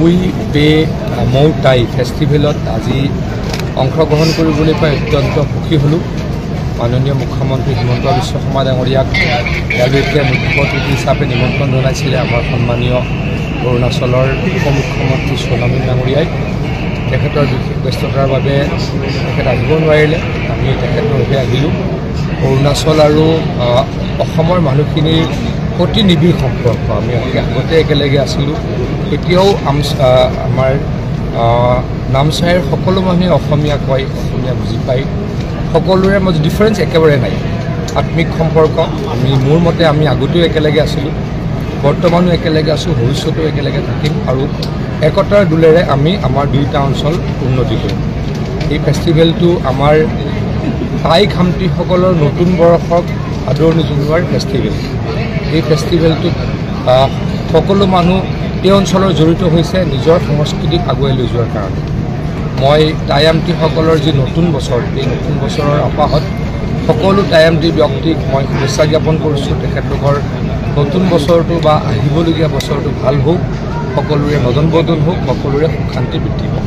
উই বে মৌটাই ফেষ্টিভেলত আজি অংশগ্ৰহণ কৰিবলৈ পাই অত্যন্ত সুখী হ'লোঁ। মাননীয় মুখ্যমন্ত্ৰী হিমন্ত বিশ্ব শৰ্মা ডাঙৰীয়াক তেওঁলোকে মুখ্য অতিথি হিচাপে নিমন্ত্ৰণ জনাইছিলে আমাৰ সন্মানীয় অৰুণাচলৰ উপ মুখ্যমন্ত্ৰী সোণামী ডাঙৰীয়াই। তেখেতৰ বিশেষ ব্যস্ততাৰ বাবে তেখেত আহিব নোৱাৰিলে, আমি তেখেতৰ বাবে আহিলোঁ। অৰুণাচল আৰু অসমৰ মানুহখিনিৰ অতি নিবিড় সম্পৰ্ক, আমি আগতে একেলগে আছিলোঁ। এতিয়াও আমাৰ নামচাইৰ সকলো মানুহে অসমীয়া কয়, অসমীয়া বুজি পায়। সকলোৰে মাজত ডিফাৰেঞ্চ একেবাৰে নাই, আত্মিক সম্পৰ্ক। মোৰ মতে আমি আগতেও একেলগে আছিলোঁ, বৰ্তমানো একেলগে আছোঁ, ভৱিষ্যতেও একেলগে থাকিম আৰু একতাৰ দোলেৰে আমি আমাৰ দুয়োটা অঞ্চল উন্নতি কৰিম। এই ফেষ্টিভেলটো আমাৰ টাই খামতিসকলৰ নতুন বৰ্ষক আদৰণি জনোৱাৰ ফেষ্টিভেল। এই ফেষ্টিভেলটোত সকলো মানুহ এই অঞ্চলৰ জড়িত হৈছে নিজৰ সংস্কৃতিক আগুৱাই লৈ যোৱাৰ কাৰণে। মই টাইআমটিসকলৰ যি নতুন বছৰ, এই নতুন বছৰৰ আপাহত সকলো টাইআমটি ব্যক্তিক মই শুভেচ্ছা জ্ঞাপন কৰিছোঁ। তেখেতলোকৰ নতুন বছৰটো বা আহিবলগীয়া বছৰটো ভাল হওক, সকলোৰে নদন বদন হওক, সকলোৰে সুখ শান্তি বৃদ্ধি হওক।